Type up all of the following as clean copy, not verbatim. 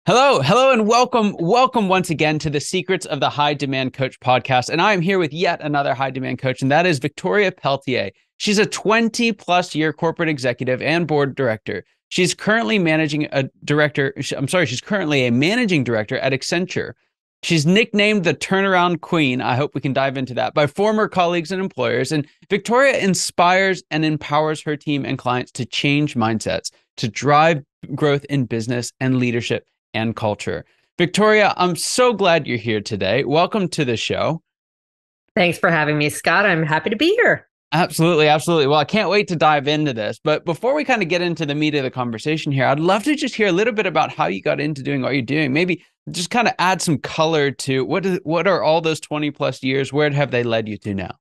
Hello, and welcome once again to the Secrets of the High Demand Coach podcast. And I am here with yet another high demand coach, and that is Victoria Pelletier. She's a 20 plus year corporate executive and board director. She's currently she's currently a managing director at Accenture. She's nicknamed the turnaround queen. I hope we can dive into that by former colleagues and employers. And Victoria inspires and empowers her team and clients to change mindsets, to drive growth in business and leadership and culture. Victoria, I'm so glad you're here today. Welcome to the show. Thanks for having me, Scott. I'm happy to be here. Absolutely, absolutely. Well, I can't wait to dive into this. But before we kind of get into the meat of the conversation here, I'd love to just hear a little bit about how you got into doing what you're doing. Maybe just kind of add some color to what are all those 20 plus years? Where have they led you to now?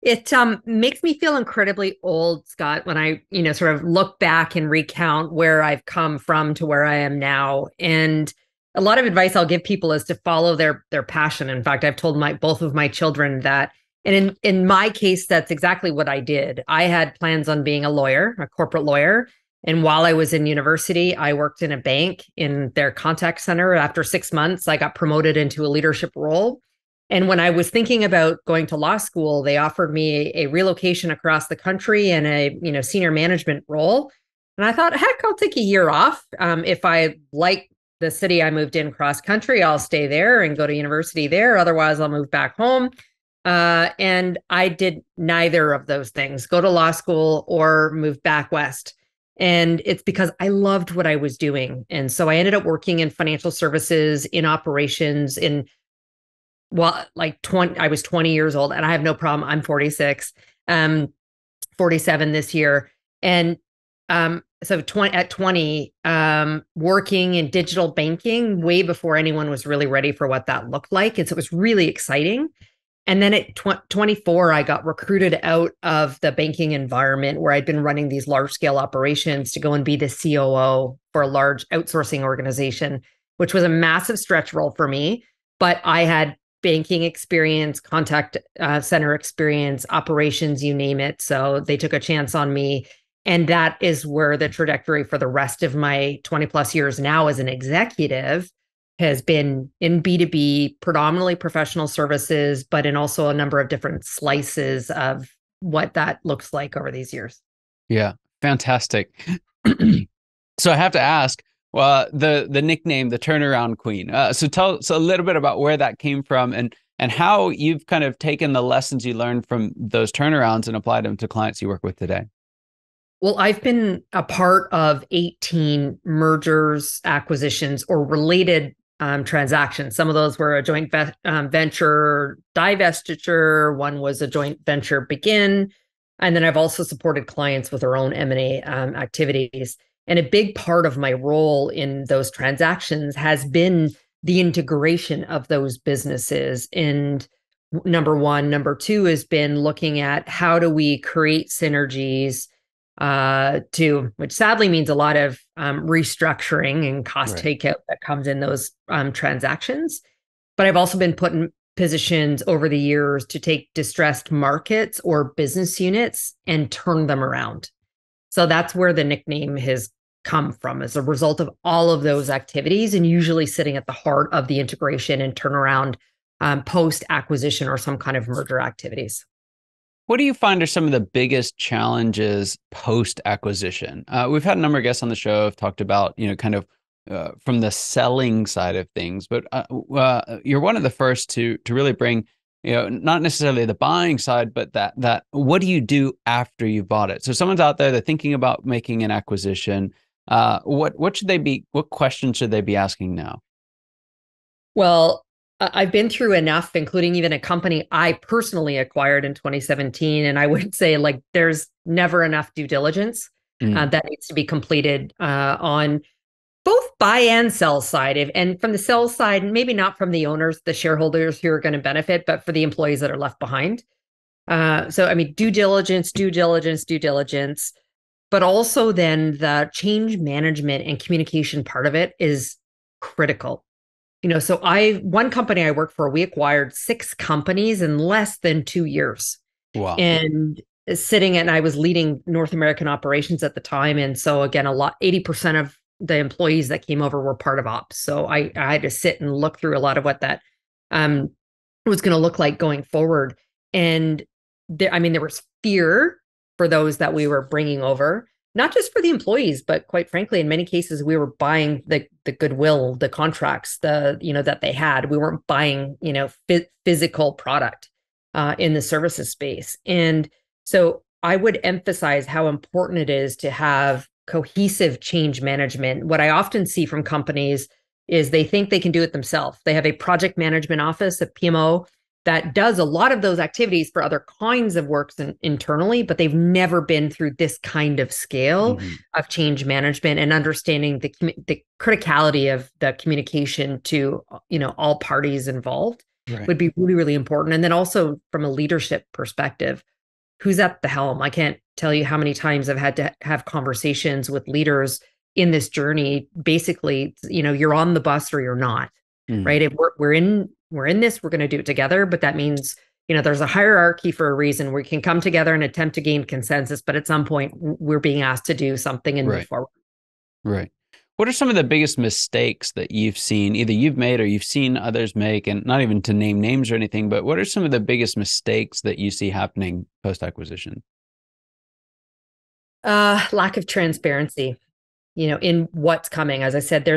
It makes me feel incredibly old, Scott, when I, sort of look back and recount where I've come from to where I am now. And a lot of advice I'll give people is to follow their passion. In fact, I've told both of my children that. And in my case, that's exactly what I did. I had plans on being a lawyer, a corporate lawyer. And while I was in university, I worked in a bank in their contact center. After 6 months, I got promoted into a leadership role. And when I was thinking about going to law school, they offered me a relocation across the country and a senior management role. And I thought, heck, I'll take a year off. If I like the city I moved in cross country, I'll stay there and go to university there. Otherwise, I'll move back home. And I did neither of those things, go to law school or move back west. And it's because I loved what I was doing. And so I ended up working in financial services, in operations, I was 20 years old, and I have no problem. I'm 46, 47 this year. And at 20, working in digital banking way before anyone was really ready for what that looked like. And so it was really exciting. And then at 24, I got recruited out of the banking environment where I'd been running these large scale operations to go and be the COO for a large outsourcing organization, which was a massive stretch role for me. But I had banking experience, contact center experience, operations, you name it. So they took a chance on me. And that is where the trajectory for the rest of my 20 plus years now as an executive has been in B2B, predominantly professional services, but in also a number of different slices of what that looks like over these years. Yeah, fantastic. So I have to ask, well, the nickname, the turnaround queen. So tell us a little bit about where that came from and how you've kind of taken the lessons you learned from those turnarounds and applied them to clients you work with today. Well, I've been a part of 18 mergers, acquisitions, or related transactions. Some of those were a joint venture divestiture. One was a joint venture begin. And then I've also supported clients with their own M&A activities. And a big part of my role in those transactions has been the integration of those businesses. And number one. Number two has been looking at how do we create synergies which sadly means a lot of restructuring and cost takeout that comes in those transactions. But I've also been put in positions over the years to take distressed markets or business units and turn them around. So that's where the nickname has come from, as a result of all of those activities, and usually sitting at the heart of the integration and turnaround post acquisition or some kind of merger activities. What do you find are some of the biggest challenges post acquisition? We've had a number of guests on the show have talked about, kind of from the selling side of things, but you're one of the first to really bring, not necessarily the buying side, but that what do you do after you bought it? So someone's out there, they're thinking about making an acquisition. What questions should they be asking now? Well, I've been through enough, including even a company I personally acquired in 2017. And I would say, there's never enough due diligence that needs to be completed on both buy and sell side. And from the sell side, maybe not from the owners, the shareholders who are going to benefit, but for the employees that are left behind. Due diligence, but also then the change management and communication part of it is critical. One company I worked for, we acquired 6 companies in less than 2 years. Wow. And I was leading North American operations at the time. And so again, 80% of the employees that came over were part of ops. So I had to sit and look through a lot of what that was going to look like going forward. And there was fear for those that we were bringing over, not just for the employees, but quite frankly, in many cases, we were buying the goodwill, the contracts, that they had. We weren't buying, physical product in the services space. And so I would emphasize how important it is to have cohesive change management. What I often see from companies is they think they can do it themselves. They have a project management office, a PMO, that does a lot of those activities for other kinds of works internally, but they've never been through this kind of scale of change management and understanding the criticality of the communication to all parties involved would be really, really important. And then also from a leadership perspective, who's at the helm? I can't tell you how many times I've had to have conversations with leaders in this journey. Basically, you're on the bus or you're not, right? If we're in this, we're going to do it together. But that means, there's a hierarchy for a reason. We can come together and attempt to gain consensus, but at some point we're being asked to do something and move forward. Right. What are some of the biggest mistakes that you've seen, either you've made or you've seen others make, and not even to name names or anything, but what are some of the biggest mistakes that you see happening post-acquisition? Lack of transparency, in what's coming. As I said,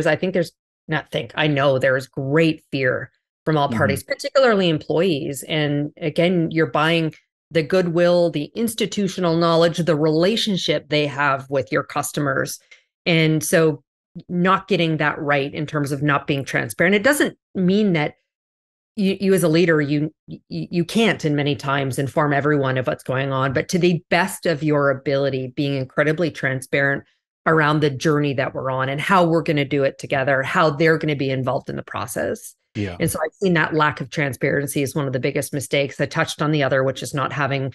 I know there's great fear from all parties, particularly employees. And again, you're buying the goodwill, the institutional knowledge, the relationship they have with your customers. And so not getting that right in terms of not being transparent, it doesn't mean that you as a leader, you can't in many times inform everyone of what's going on, but to the best of your ability, being incredibly transparent around the journey that we're on and how we're going to do it together, how they're going to be involved in the process. Yeah. And so I've seen that lack of transparency is one of the biggest mistakes. I touched on the other, which is not having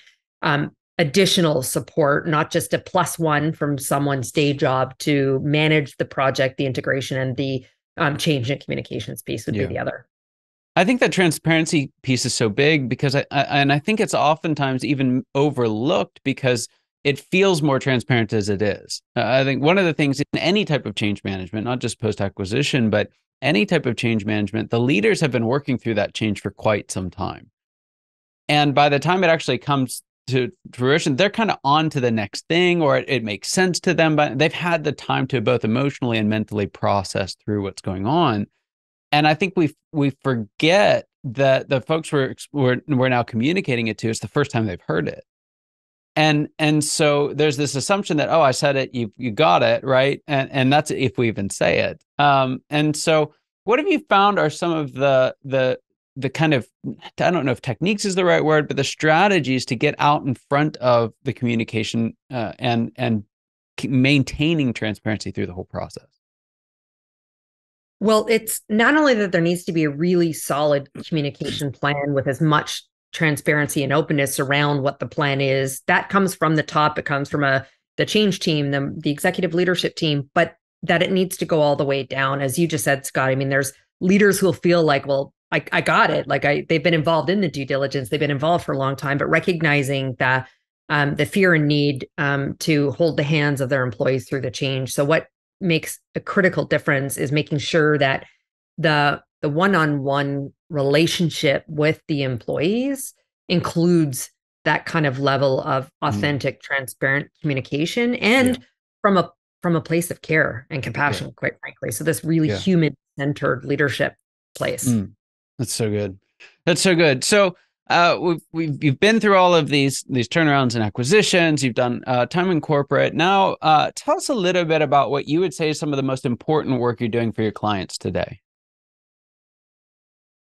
additional support, not just a +1 from someone's day job to manage the project, the integration, and the change and communications piece would be the other. I think that transparency piece is so big because I think it's oftentimes even overlooked because it feels more transparent as it is. I think one of the things in any type of change management, not just post-acquisition, but any type of change management, the leaders have been working through that change for quite some time. And by the time it actually comes to fruition, they're kind of on to the next thing, or it makes sense to them, but they've had the time to both emotionally and mentally process through what's going on. And I think we forget that the folks we're now communicating it to, it's the first time they've heard it. And so there's this assumption that, oh, I said it, you got it, right? And that's if we even say it. And so what have you found are some of the kind of, I don't know if techniques is the right word, but the strategies to get out in front of the communication and maintaining transparency through the whole process? Well, it's not only that there needs to be a really solid communication plan with as much transparency and openness around what the plan is. That comes from the top. It comes from the change team, the executive leadership team, but that it needs to go all the way down. As you just said, Scott, I mean, there's leaders who will feel like, well, I got it. Like they've been involved in the due diligence. They've been involved for a long time, but recognizing that the fear and need to hold the hands of their employees through the change. So what makes a critical difference is making sure that the one-on-one relationship with the employees includes that kind of level of authentic, transparent communication, and from a place of care and compassion, quite frankly. So this really human-centered leadership place. That's so good. That's so good. So you've been through all of these turnarounds and acquisitions. You've done time in corporate. Now, tell us a little bit about what you would say is some of the most important work you're doing for your clients today.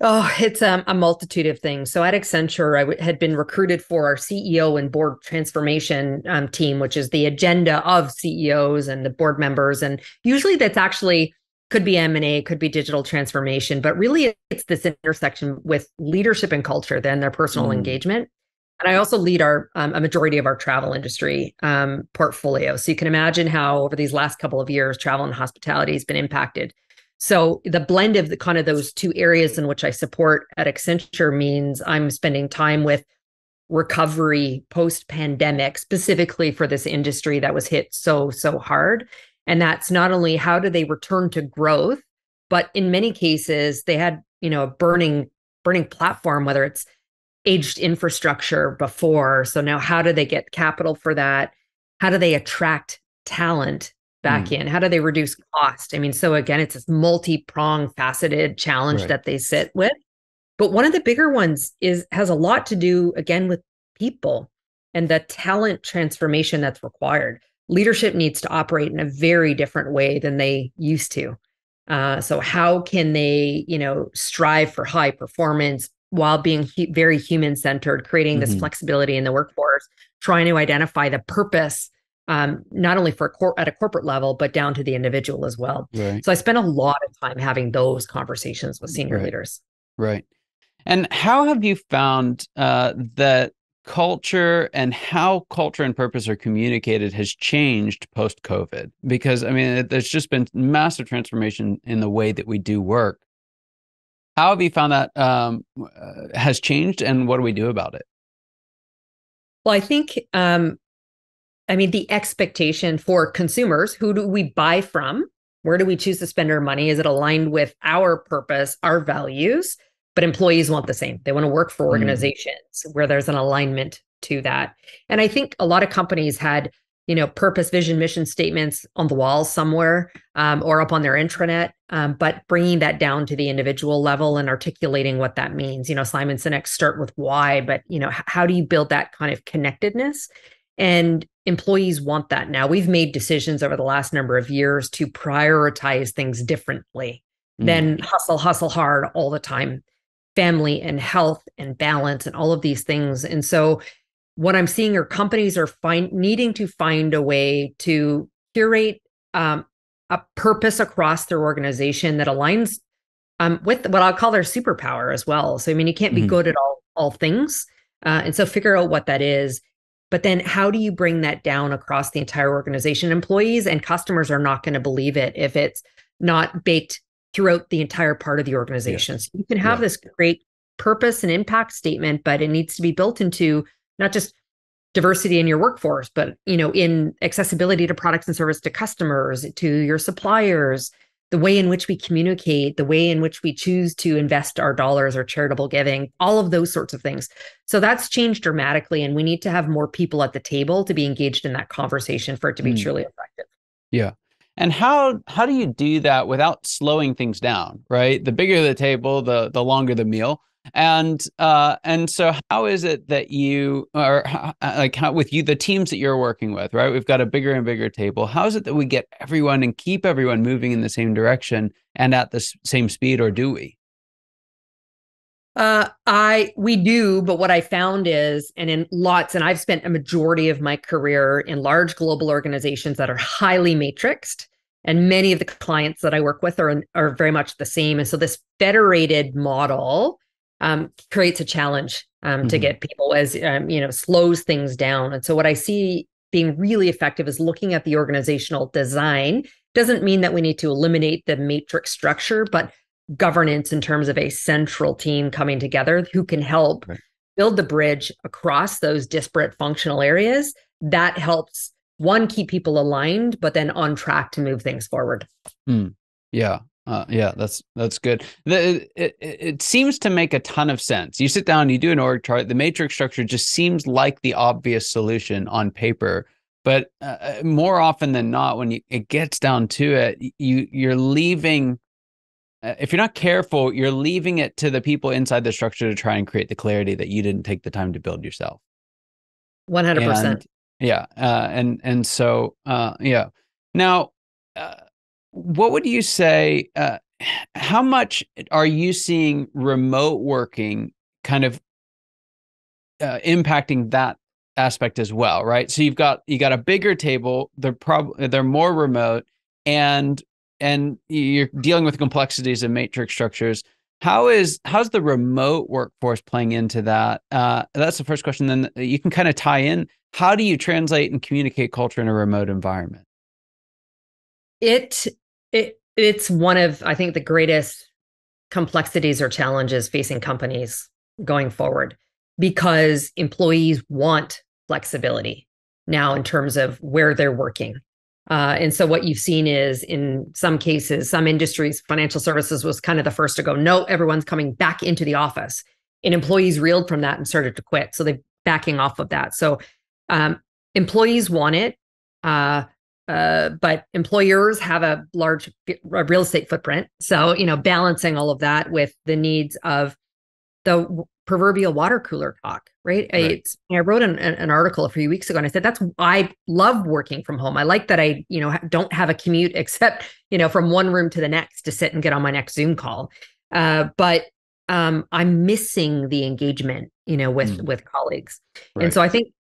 Oh, it's a multitude of things. So at Accenture, I had been recruited for our CEO and board transformation team, which is the agenda of CEOs and the board members. And usually that's actually could be M&A, could be digital transformation, but really it's this intersection with leadership and culture, then their personal engagement. And I also lead a majority of our travel industry portfolio. So you can imagine how over these last couple of years, travel and hospitality has been impacted. So the blend of the kind of those two areas in which I support at Accenture means I'm spending time with recovery post-pandemic, specifically for this industry that was hit so hard, And that's not only how do they return to growth, but in many cases they had, a burning platform, whether it's aged infrastructure before. So now how do they get capital for that? How do they attract talent back in? How do they reduce cost? I mean, so again, it's this multi-pronged, faceted challenge that they sit with. But one of the bigger ones has a lot to do, again, with people and the talent transformation that's required. Leadership needs to operate in a very different way than they used to. So how can they, strive for high performance while being very human-centered, creating this flexibility in the workforce, trying to identify the purpose, not only at a corporate level, but down to the individual as well. Right. So I spent a lot of time having those conversations with senior leaders. Right. And how have you found that culture and how culture and purpose are communicated has changed post-COVID? Because, I mean, there's just been massive transformation in the way that we do work. How have you found that has changed, and what do we do about it? Well, I think, the expectation for consumers, who do we buy from? Where do we choose to spend our money? Is it aligned with our purpose, our values? But employees want the same. They want to work for organizations where there's an alignment to that. And I think a lot of companies had, purpose, vision, mission statements on the wall somewhere, or up on their intranet, but bringing that down to the individual level and articulating what that means. Simon Sinek, start with why, but, how do you build that kind of connectedness? And employees want that now. We've made decisions over the last number of years to prioritize things differently than hustle hard all the time. Family and health and balance and all of these things. And so what I'm seeing are companies are needing to find a way to curate a purpose across their organization that aligns with what I'll call their superpower as well. So, you can't be good at all things. And so figure out what that is. But then how do you bring that down across the entire organization? Employees and customers are not going to believe it if it's not baked throughout the entire part of the organization. So you can have this great purpose and impact statement, but it needs to be built into not just diversity in your workforce, but in accessibility to products and service to customers, to your suppliers, the way in which we communicate, the way in which we choose to invest our dollars or charitable giving, all of those sorts of things. So that's changed dramatically, and we need to have more people at the table to be engaged in that conversation for it to be truly effective. Yeah. And how do you do that without slowing things down, right? The bigger the table, the longer the meal. And so how is it that you are how with you, the teams that you're working with, right? We've got a bigger and bigger table. How is it that we get everyone and keep everyone moving in the same direction and at the same speed, or do we? We do, but what I found is, and I've spent a majority of my career in large global organizations that are highly matrixed, and many of the clients that I work with are very much the same. And so this federated model creates a challenge to get people, as slows things down. And so what I see being really effective is looking at the organizational design. Doesn't mean that we need to eliminate the matrix structure, but governance in terms of a central team coming together who can help build the bridge across those disparate functional areas. That helps, one, keep people aligned, but then on track to move things forward. Yeah. That's good. It seems to make a ton of sense. You sit down, you do an org chart, the matrix structure just seems like the obvious solution on paper. But more often than not, when it gets down to it, you're leaving, if you're not careful, you're leaving it to the people inside the structure to try and create the clarity that you didn't take the time to build yourself. 100%. So Now, what would you say, how much are you seeing remote working kind of impacting that aspect as well, right? So you got a bigger table, they're more remote, and you're dealing with complexities of matrix structures. How's the remote workforce playing into that? That's the first question. Then you can kind of tie in, how do you translate and communicate culture in a remote environment? It's one of, I think, the greatest complexities or challenges facing companies going forward, because employees want flexibility now in terms of where they're working. And so what you've seen is in some cases, some industries, financial services was kind of the first to go, no, everyone's coming back into the office. And employees reeled from that and started to quit. So they're backing off of that. So employees want it, but employers have a large real estate footprint. So, balancing all of that with the needs of the proverbial water cooler talk, right? Right. I wrote an article a few weeks ago and I said, I love working from home. I like that I, don't have a commute except, from one room to the next to sit and get on my next Zoom call. But I'm missing the engagement, with colleagues. Right. And so I think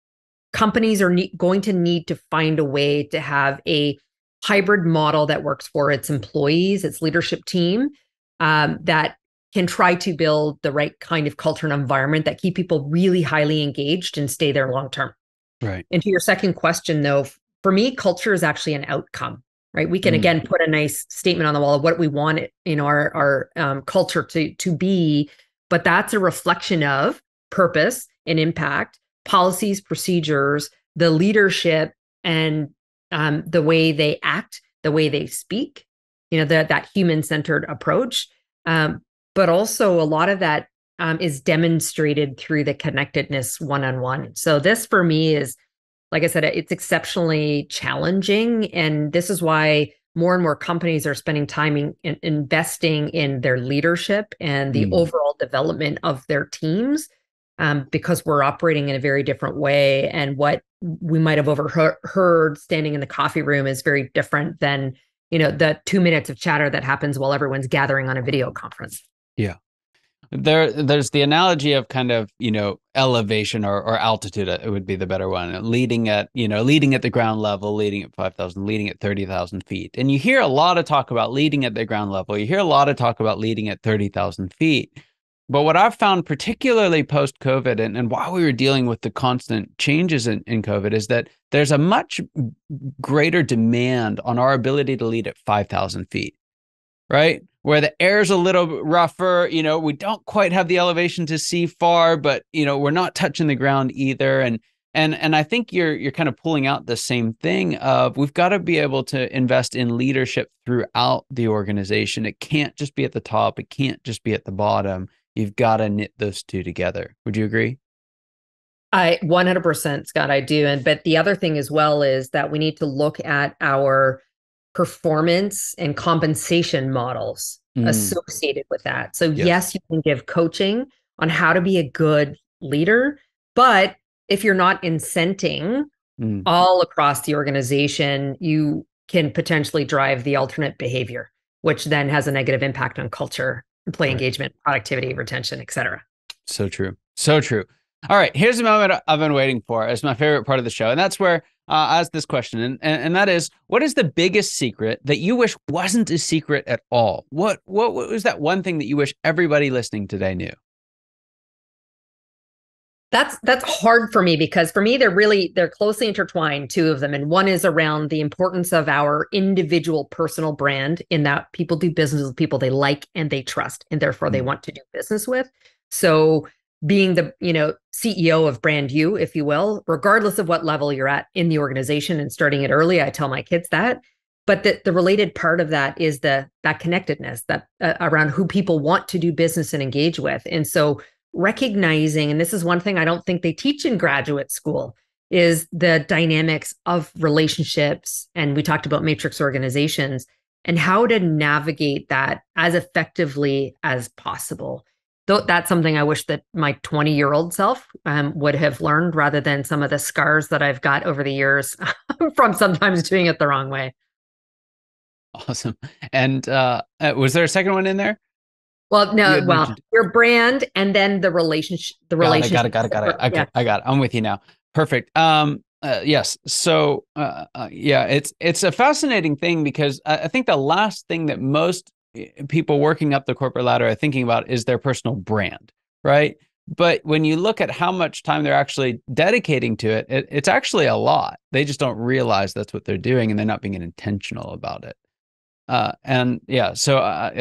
companies are going to need to find a way to have a hybrid model that works for its employees, its leadership team, that can try to build the right kind of culture and environment that keep people really highly engaged and stay there long term. Right. And to your second question, though, for me, culture is actually an outcome, right? We can again put a nice statement on the wall of what we want, our culture to be, but that's a reflection of purpose and impact, policies, procedures, the leadership, and the way they act, the way they speak, that human-centered approach. But also a lot of that is demonstrated through the connectedness one-on-one. So this for me is, like I said, it's exceptionally challenging. And this is why more and more companies are spending time investing in their leadership and the overall development of their teams, because we're operating in a very different way. And what we might have overheard standing in the coffee room is very different than, the 2 minutes of chatter that happens while everyone's gathering on a video conference. Yeah. There's the analogy of kind of, elevation or altitude, it would be the better one. Leading at the ground level, leading at 5,000, leading at 30,000 feet. And you hear a lot of talk about leading at the ground level. You hear a lot of talk about leading at 30,000 feet. But what I've found, particularly post-COVID and while we were dealing with the constant changes in COVID, is that there's a much greater demand on our ability to lead at 5,000 feet, right? Where the air's a little rougher, we don't quite have the elevation to see far, but, we're not touching the ground either. And I think you're kind of pulling out the same thing of we've got to be able to invest in leadership throughout the organization. It can't just be at the top. It can't just be at the bottom. You've got to knit those two together. Would you agree? I 100%, Scott, I do. But the other thing as well is that we need to look at our performance and compensation models associated with that. So yes, you can give coaching on how to be a good leader, but if you're not incenting all across the organization, you can potentially drive the alternate behavior, which then has a negative impact on culture, employee engagement, productivity, retention, et cetera. So true. So true. All right. Here's the moment I've been waiting for. It's my favorite part of the show. And that's where I ask this question. And that is, what is the biggest secret that you wish wasn't a secret at all? What was that one thing that you wish everybody listening today knew? That's hard for me because for me, they're closely intertwined, two of them. And one is around the importance of our individual personal brand in that people do business with people they like and they trust, and therefore they want to do business with. So being the, CEO of brand you, if you will, regardless of what level you're at in the organization and starting it early, I tell my kids that. But the related part of that is that connectedness that around who people want to do business and engage with. And so recognizing, and this is one thing I don't think they teach in graduate school, is the dynamics of relationships. And we talked about matrix organizations and how to navigate that as effectively as possible. Though that's something I wish that my 20-year-old self would have learned rather than some of the scars that I've got over the years from sometimes doing it the wrong way. Awesome. And was there a second one in there? Well, no, your brand and then the relationship. Got it. Okay, I got it. I'm with you now. Perfect. Yes. So, it's a fascinating thing because I think the last thing that most people working up the corporate ladder are thinking about is their personal brand, right? But when you look at how much time they're actually dedicating to it, it's actually a lot. They just don't realize that's what they're doing and they're not being intentional about it. So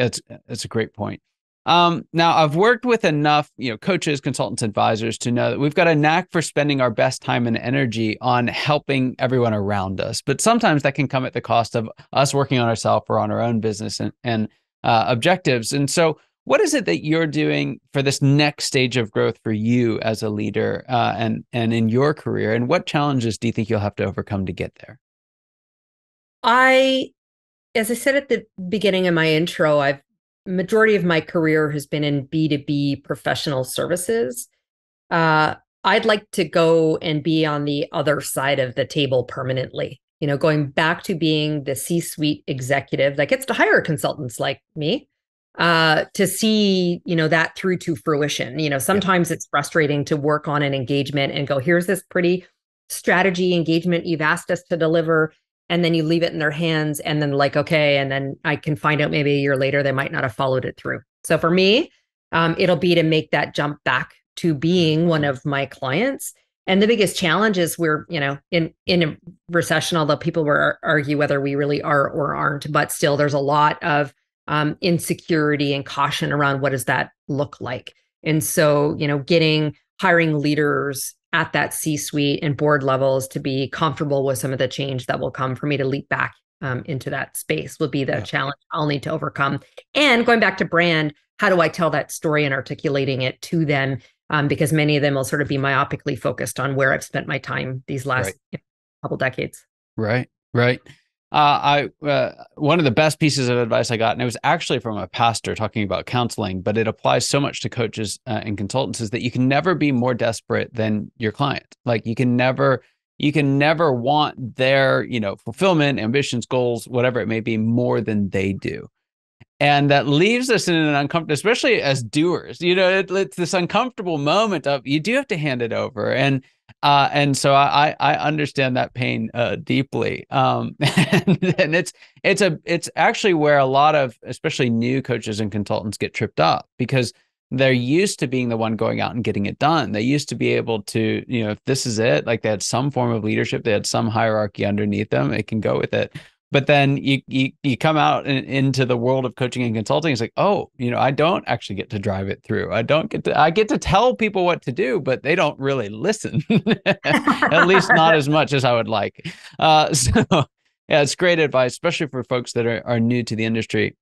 it's a great point. Now I've worked with enough, coaches, consultants, advisors to know that we've got a knack for spending our best time and energy on helping everyone around us. But sometimes that can come at the cost of us working on ourselves or on our own business and objectives. And so what is it that you're doing for this next stage of growth for you as a leader and in your career? And what challenges do you think you'll have to overcome to get there? As I said at the beginning of my intro, majority of my career has been in B2B professional services. I'd like to go and be on the other side of the table permanently, going back to being the C-suite executive that gets to hire consultants like me, to see, that through to fruition. Sometimes it's frustrating to work on an engagement and go, here's this pretty strategy engagement you've asked us to deliver. And then you leave it in their hands and then okay, and then I can find out maybe a year later, they might not have followed it through. So for me, it'll be to make that jump back to being one of my clients. And the biggest challenge is we're, in a recession, although people will argue whether we really are or aren't, but still there's a lot of insecurity and caution around what does that look like. And so, hiring leaders at that C-suite and board levels to be comfortable with some of the change that will come for me to leap back into that space will be the challenge I'll need to overcome. And going back to brand, how do I tell that story and articulating it to them? Because many of them will sort of be myopically focused on where I've spent my time these last couple decades. Right. One of the best pieces of advice I got, and it was actually from a pastor talking about counseling, but it applies so much to coaches and consultants, is that you can never be more desperate than your client. Like you can never want their, fulfillment, ambitions, goals, whatever it may be, more than they do. And that leaves us in an uncomfortable, especially as doers, it's this uncomfortable moment of you do have to hand it over. And so I understand that pain deeply. And it's actually where a lot of, especially new coaches and consultants get tripped up because they're used to being the one going out and getting it done. They used to be able to, if this is it, like they had some form of leadership, they had some hierarchy underneath them, it can go with it. But then you come out into the world of coaching and consulting. It's like, oh, I don't actually get to drive it through. I get to tell people what to do, but they don't really listen, at least not as much as I would like. So yeah, it's great advice, especially for folks that are new to the industry.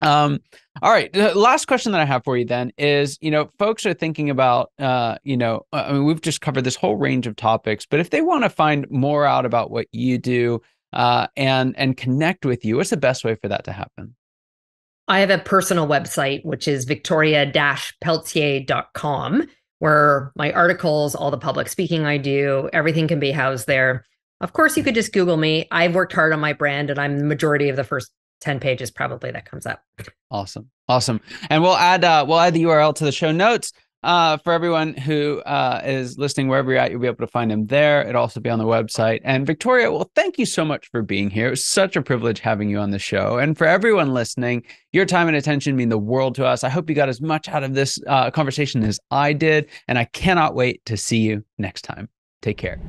All right. The last question that I have for you then is, folks are thinking about, I mean, we've just covered this whole range of topics, but if they want to find more out about what you do, and connect with you, what's the best way for that to happen? I have a personal website, which is victoria-pelletier.com, where my articles, all the public speaking I do, everything can be housed there. Of course, you could just Google me. I've worked hard on my brand, and I'm the majority of the first 10 pages probably that comes up. Awesome. And we'll add the URL to the show notes. For everyone who is listening, wherever you're at, you'll be able to find him there. It'll also be on the website. And Victoria, well, thank you so much for being here. It was such a privilege having you on the show. And for everyone listening, your time and attention mean the world to us. I hope you got as much out of this conversation as I did. And I cannot wait to see you next time. Take care.